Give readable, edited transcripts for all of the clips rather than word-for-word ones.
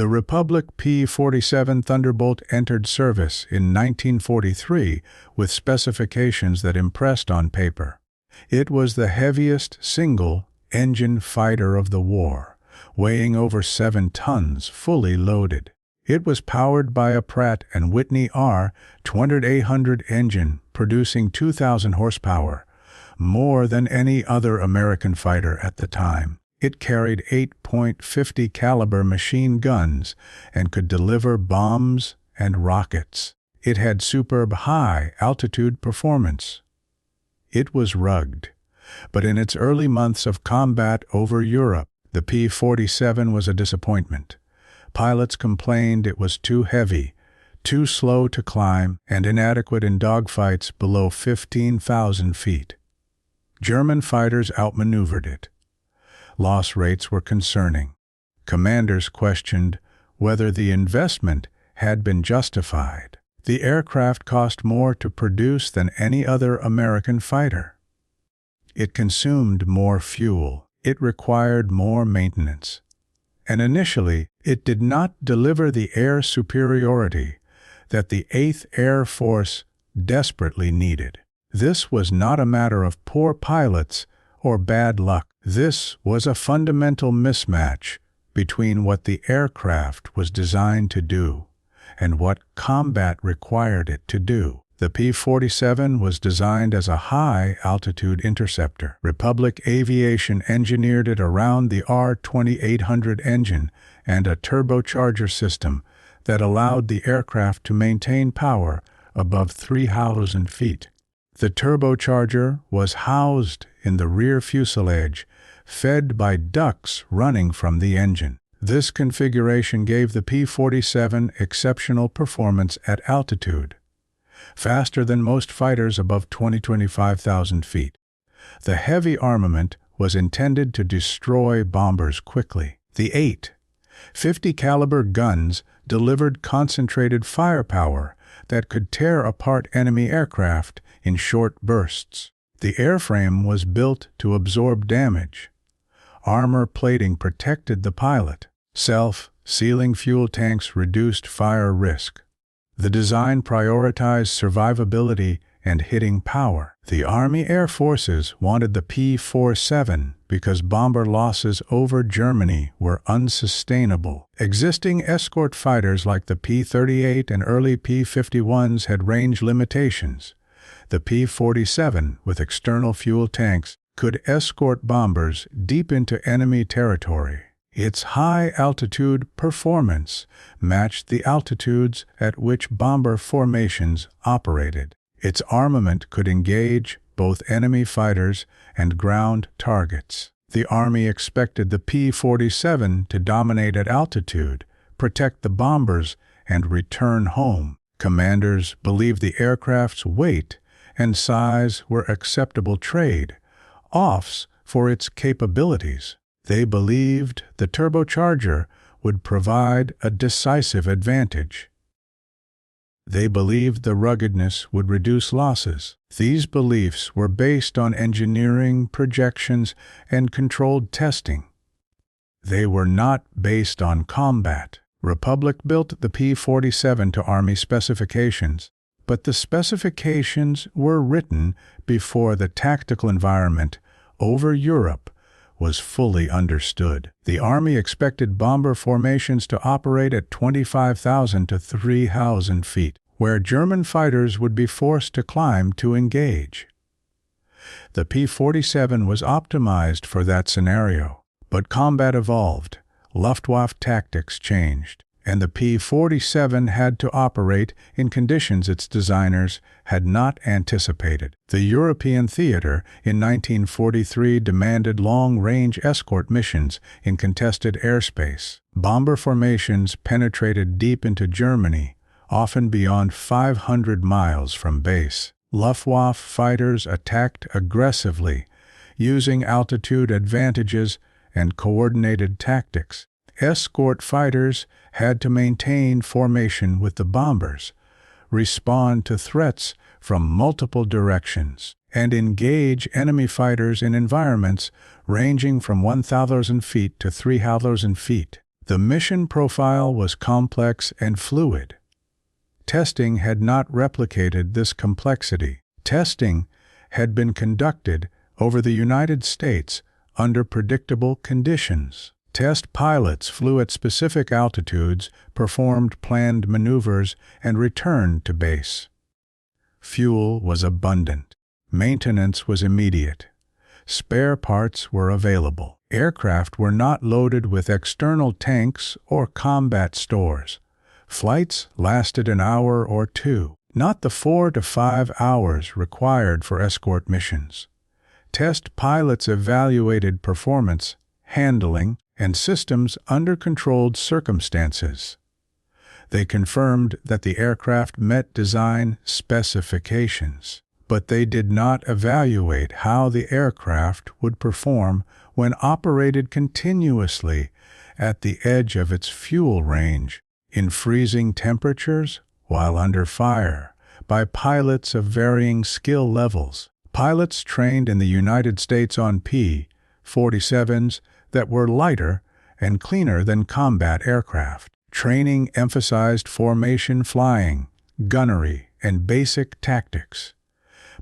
The Republic P-47 Thunderbolt entered service in 1943 with specifications that impressed on paper. It was the heaviest single-engine fighter of the war, weighing over 7 tons fully loaded. It was powered by a Pratt & Whitney R-2800 engine, producing 2,000 horsepower, more than any other American fighter at the time. It carried 8.50 caliber machine guns and could deliver bombs and rockets. It had superb high-altitude performance. It was rugged, but in its early months of combat over Europe, the P-47 was a disappointment. Pilots complained it was too heavy, too slow to climb, and inadequate in dogfights below 15,000 feet. German fighters outmaneuvered it. Loss rates were concerning. Commanders questioned whether the investment had been justified. The aircraft cost more to produce than any other American fighter. It consumed more fuel. It required more maintenance. And initially, it did not deliver the air superiority that the 8th Air Force desperately needed. This was not a matter of poor pilots or bad luck. This was a fundamental mismatch between what the aircraft was designed to do and what combat required it to do. The P-47 was designed as a high-altitude interceptor. Republic Aviation engineered it around the R-2800 engine and a turbocharger system that allowed the aircraft to maintain power above 3,000 feet. The turbocharger was housed in the rear fuselage, fed by ducts running from the engine. This configuration gave the P-47 exceptional performance at altitude, faster than most fighters above 25,000 feet. The heavy armament was intended to destroy bombers quickly. The 8.50 caliber guns delivered concentrated firepower that could tear apart enemy aircraft in short bursts. The airframe was built to absorb damage. Armor plating protected the pilot. Self-sealing fuel tanks reduced fire risk. The design prioritized survivability and hitting power. The Army Air Forces wanted the P-47 because bomber losses over Germany were unsustainable. Existing escort fighters like the P-38 and early P-51s had range limitations. The P-47, with external fuel tanks, could escort bombers deep into enemy territory. Its high-altitude performance matched the altitudes at which bomber formations operated. Its armament could engage both enemy fighters and ground targets. The Army expected the P-47 to dominate at altitude, protect the bombers, and return home. Commanders believed the aircraft's weight and size were acceptable trade-offs for its capabilities. They believed the turbocharger would provide a decisive advantage. They believed the ruggedness would reduce losses. These beliefs were based on engineering projections and controlled testing. They were not based on combat. Republic built the P-47 to Army specifications, but the specifications were written before the tactical environment over Europe was fully understood. The Army expected bomber formations to operate at 25,000 to 3,000 feet, where German fighters would be forced to climb to engage. The P-47 was optimized for that scenario, but combat evolved, Luftwaffe tactics changed, and the P-47 had to operate in conditions its designers had not anticipated. The European theater in 1943 demanded long-range escort missions in contested airspace. Bomber formations penetrated deep into Germany, often beyond 500 miles from base. Luftwaffe fighters attacked aggressively, using altitude advantages and coordinated tactics. Escort fighters had to maintain formation with the bombers, respond to threats from multiple directions, and engage enemy fighters in environments ranging from 1,000 feet to 3,000 feet. The mission profile was complex and fluid. Testing had not replicated this complexity. Testing had been conducted over the United States under predictable conditions. Test pilots flew at specific altitudes, performed planned maneuvers, and returned to base. Fuel was abundant. Maintenance was immediate. Spare parts were available. Aircraft were not loaded with external tanks or combat stores. Flights lasted an hour or two, not the 4 to 5 hours required for escort missions. Test pilots evaluated performance, handling, and systems under controlled circumstances. They confirmed that the aircraft met design specifications, but they did not evaluate how the aircraft would perform when operated continuously at the edge of its fuel range, in freezing temperatures, while under fire, by pilots of varying skill levels. Pilots trained in the United States on P-47s that were lighter and cleaner than combat aircraft. Training emphasized formation flying, gunnery, and basic tactics.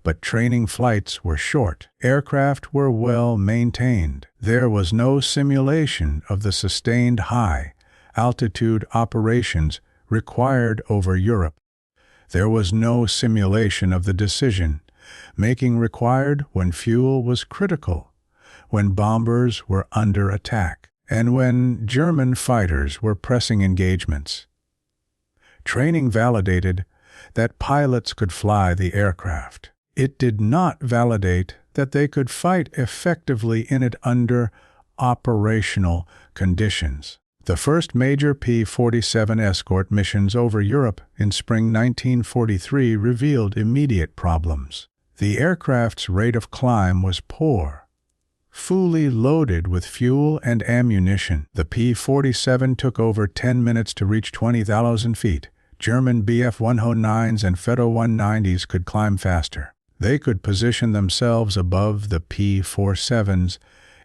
But training flights were short. Aircraft were well maintained. There was no simulation of the sustained high-altitude operations required over Europe. There was no simulation of the decision-making required when fuel was critical, when bombers were under attack, and when German fighters were pressing engagements. Training validated that pilots could fly the aircraft. It did not validate that they could fight effectively in it under operational conditions. The first major P-47 escort missions over Europe in spring 1943 revealed immediate problems. The aircraft's rate of climb was poor. Fully loaded with fuel and ammunition, the P-47 took over 10 minutes to reach 20,000 feet. German Bf-109s and Fe-190s could climb faster. They could position themselves above the P-47s,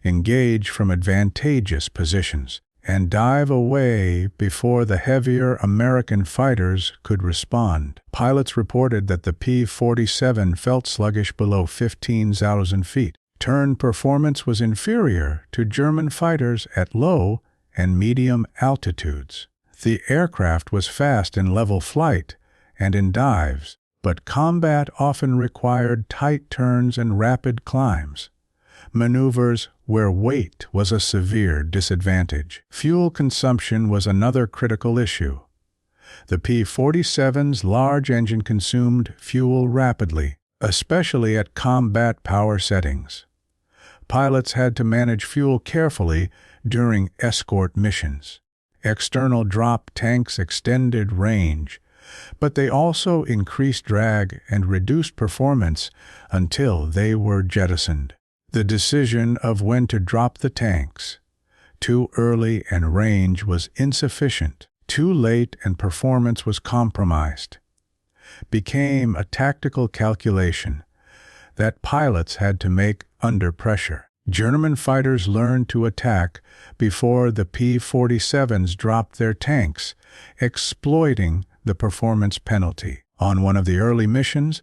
engage from advantageous positions, and dive away before the heavier American fighters could respond. Pilots reported that the P-47 felt sluggish below 15,000 feet. Turn performance was inferior to German fighters at low and medium altitudes. The aircraft was fast in level flight and in dives, but combat often required tight turns and rapid climbs. Maneuvers where weight was a severe disadvantage. Fuel consumption was another critical issue. The P-47's large engine consumed fuel rapidly, especially at combat power settings. Pilots had to manage fuel carefully during escort missions. External drop tanks extended range, but they also increased drag and reduced performance until they were jettisoned. The decision of when to drop the tanks, too early and range was insufficient, too late and performance was compromised, became a tactical calculation that pilots had to make under pressure. German fighters learned to attack before the P-47s dropped their tanks, exploiting the performance penalty. On one of the early missions,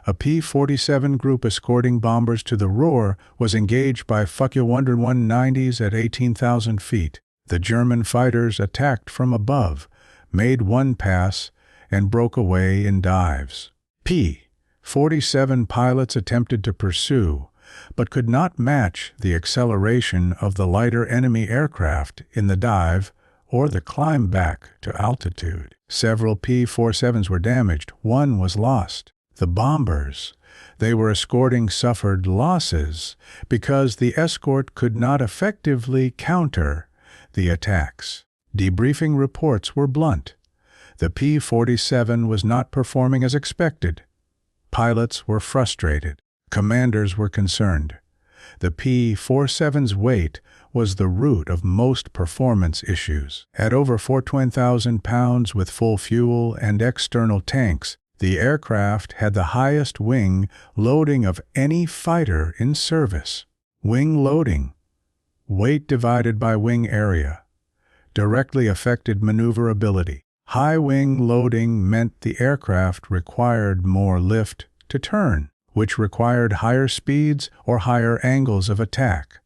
a P-47 group escorting bombers to the Ruhr was engaged by Fe-190s at 18,000 feet. The German fighters attacked from above, made one pass, and broke away in dives. P-47 pilots attempted to pursue, but could not match the acceleration of the lighter enemy aircraft in the dive or the climb back to altitude. Several P-47s were damaged. One was lost. The bombers they were escorting suffered losses because the escort could not effectively counter the attacks. Debriefing reports were blunt. The P-47 was not performing as expected. Pilots were frustrated. Commanders were concerned. The P-47's weight was the root of most performance issues. At over 420,000 pounds with full fuel and external tanks, the aircraft had the highest wing loading of any fighter in service. Wing loading, weight divided by wing area, directly affected maneuverability. High wing loading meant the aircraft required more lift to turn, which required higher speeds or higher angles of attack.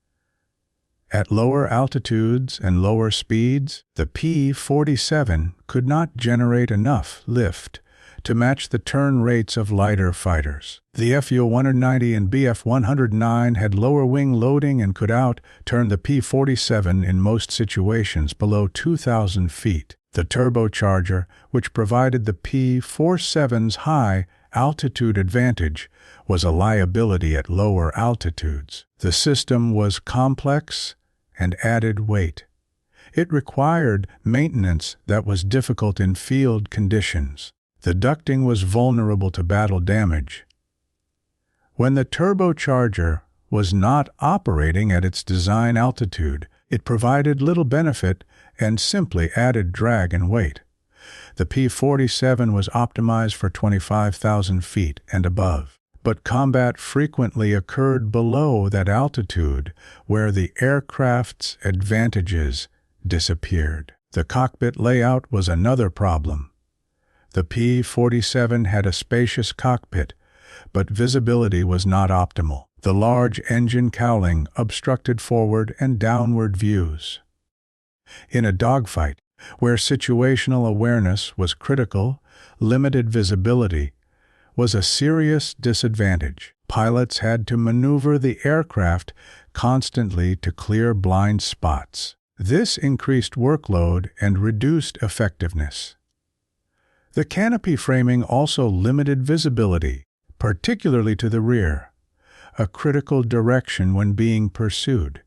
At lower altitudes and lower speeds, the P-47 could not generate enough lift to match the turn rates of lighter fighters. The Fu-190 and Bf-109 had lower wing loading and could out-turn the P-47 in most situations below 2,000 feet. The turbocharger, which provided the P-47's high altitude advantage, was a liability at lower altitudes. The system was complex and added weight. It required maintenance that was difficult in field conditions. The ducting was vulnerable to battle damage. When the turbocharger was not operating at its design altitude, it provided little benefit and simply added drag and weight. The P-47 was optimized for 25,000 feet and above, but combat frequently occurred below that altitude where the aircraft's advantages disappeared. The cockpit layout was another problem. The P-47 had a spacious cockpit, but visibility was not optimal. The large engine cowling obstructed forward and downward views. In a dogfight, where situational awareness was critical, limited visibility was a serious disadvantage. Pilots had to maneuver the aircraft constantly to clear blind spots. This increased workload and reduced effectiveness. The canopy framing also limited visibility, particularly to the rear, a critical direction when being pursued.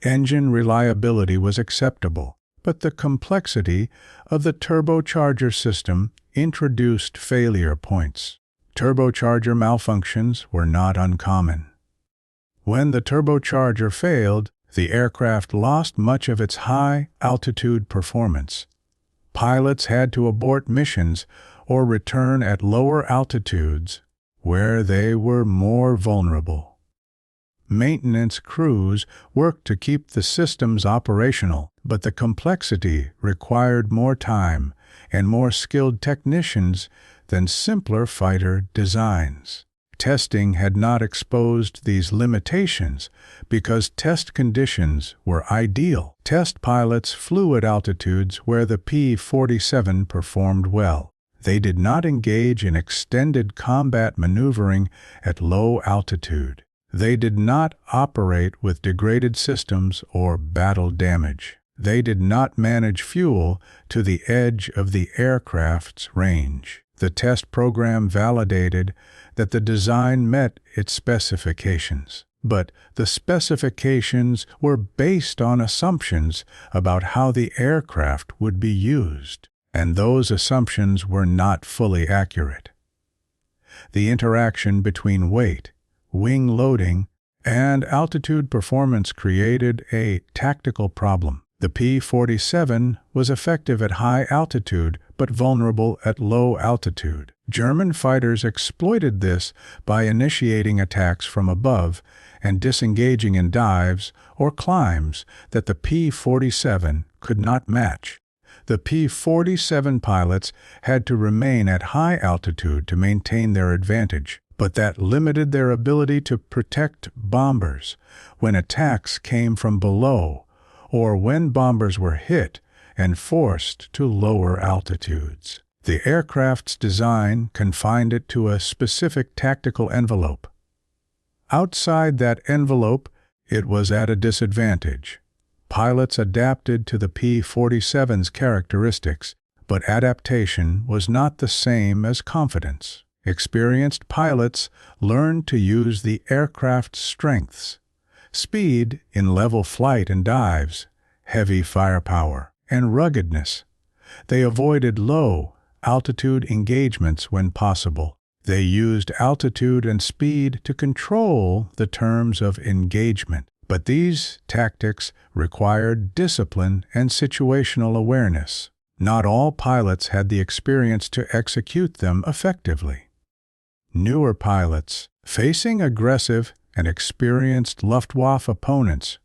Engine reliability was acceptable, but the complexity of the turbocharger system introduced failure points. Turbocharger malfunctions were not uncommon. When the turbocharger failed, the aircraft lost much of its high-altitude performance. Pilots had to abort missions or return at lower altitudes where they were more vulnerable. Maintenance crews worked to keep the systems operational, but the complexity required more time and more skilled technicians than simpler fighter designs. Testing had not exposed these limitations because test conditions were ideal. Test pilots flew at altitudes where the P-47 performed well. They did not engage in extended combat maneuvering at low altitude. They did not operate with degraded systems or battle damage. They did not manage fuel to the edge of the aircraft's range. The test program validated that the design met its specifications, but the specifications were based on assumptions about how the aircraft would be used, and those assumptions were not fully accurate. The interaction between weight, wing loading, and altitude performance created a tactical problem. The P-47 was effective at high altitude but vulnerable at low altitude. German fighters exploited this by initiating attacks from above and disengaging in dives or climbs that the P-47 could not match. The P-47 pilots had to remain at high altitude to maintain their advantage, but that limited their ability to protect bombers when attacks came from below or when bombers were hit and forced to lower altitudes. The aircraft's design confined it to a specific tactical envelope. Outside that envelope, it was at a disadvantage. Pilots adapted to the P-47's characteristics, but adaptation was not the same as confidence. Experienced pilots learned to use the aircraft's strengths: speed in level flight and dives, heavy firepower, and ruggedness. They avoided low-altitude engagements when possible. They used altitude and speed to control the terms of engagement. But these tactics required discipline and situational awareness. Not all pilots had the experience to execute them effectively. Newer pilots, facing aggressive and experienced Luftwaffe opponents,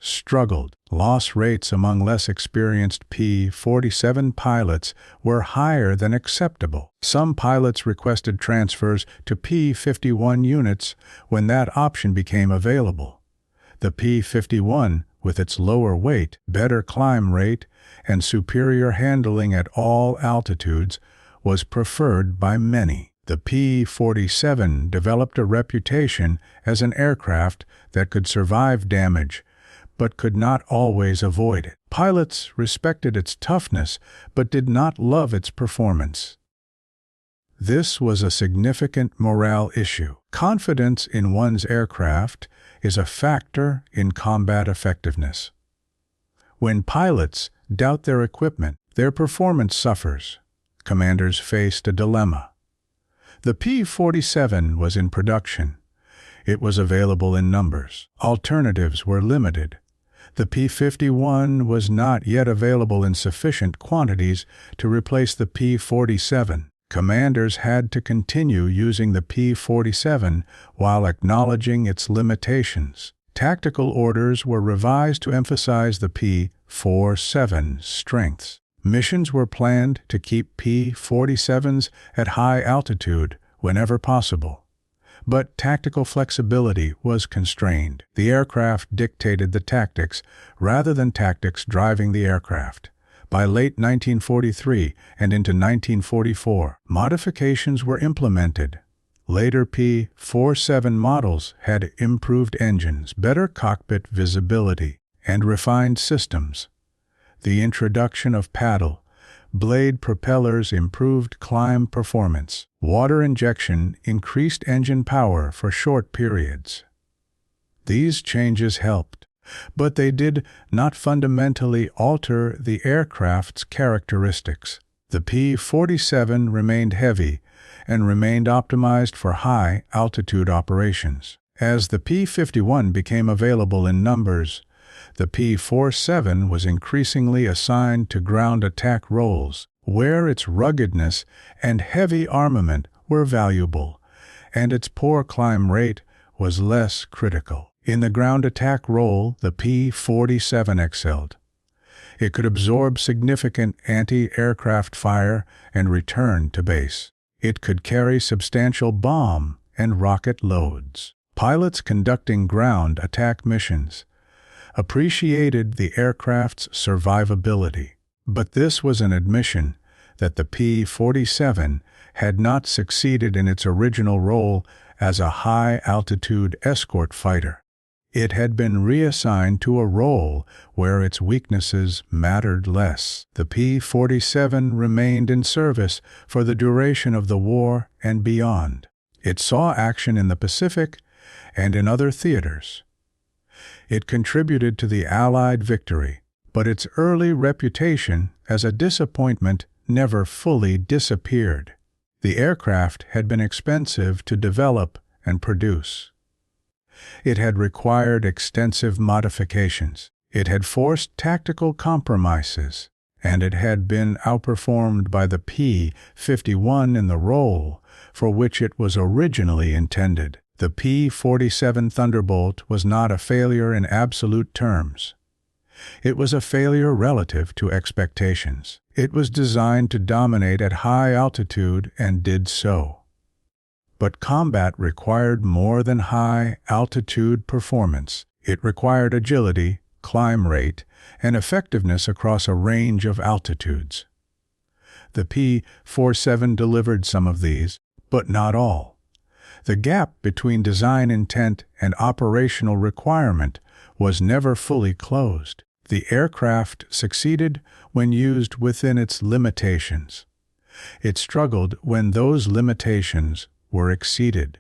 struggled. Loss rates among less experienced P-47 pilots were higher than acceptable. Some pilots requested transfers to P-51 units when that option became available. The P-51, with its lower weight, better climb rate, and superior handling at all altitudes, was preferred by many. The P-47 developed a reputation as an aircraft that could survive damage, but could not always avoid it. Pilots respected its toughness, but did not love its performance. This was a significant morale issue. Confidence in one's aircraft is a factor in combat effectiveness. When pilots doubt their equipment, their performance suffers. Commanders faced a dilemma. The P-47 was in production. It was available in numbers. Alternatives were limited. The P-51 was not yet available in sufficient quantities to replace the P-47. Commanders had to continue using the P-47 while acknowledging its limitations. Tactical orders were revised to emphasize the P-47's strengths. Missions were planned to keep P-47s at high altitude whenever possible. But tactical flexibility was constrained. The aircraft dictated the tactics rather than tactics driving the aircraft. By late 1943 and into 1944, modifications were implemented. Later P-47 models had improved engines, better cockpit visibility, and refined systems. The introduction of paddle blade propellers improved climb performance. Water injection increased engine power for short periods. These changes helped, but they did not fundamentally alter the aircraft's characteristics. The P-47 remained heavy and remained optimized for high-altitude operations. As the P-51 became available in numbers, the P-47 was increasingly assigned to ground attack roles, where its ruggedness and heavy armament were valuable, and its poor climb rate was less critical. In the ground attack role, the P-47 excelled. It could absorb significant anti-aircraft fire and return to base. It could carry substantial bomb and rocket loads. Pilots conducting ground attack missions appreciated the aircraft's survivability, but this was an admission that the P-47 had not succeeded in its original role as a high-altitude escort fighter. It had been reassigned to a role where its weaknesses mattered less. The P-47 remained in service for the duration of the war and beyond. It saw action in the Pacific and in other theaters. It contributed to the Allied victory, but its early reputation as a disappointment never fully disappeared. The aircraft had been expensive to develop and produce. It had required extensive modifications. It had forced tactical compromises, and it had been outperformed by the P-51 in the role for which it was originally intended. The P-47 Thunderbolt was not a failure in absolute terms. It was a failure relative to expectations. It was designed to dominate at high altitude and did so. But combat required more than high-altitude performance. It required agility, climb rate, and effectiveness across a range of altitudes. The P-47 delivered some of these, but not all. The gap between design intent and operational requirement was never fully closed. The aircraft succeeded when used within its limitations. It struggled when those limitations were exceeded.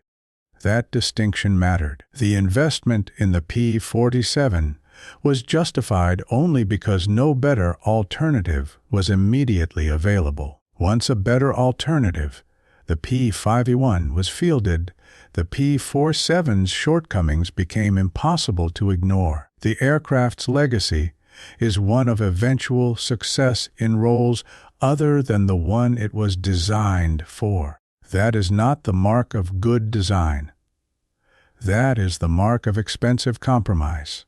That distinction mattered. The investment in the P-47 was justified only because no better alternative was immediately available. Once a better alternative, the P-51 was fielded, the P-47's shortcomings became impossible to ignore. The aircraft's legacy is one of eventual success in roles other than the one it was designed for. That is not the mark of good design. That is the mark of expensive compromise.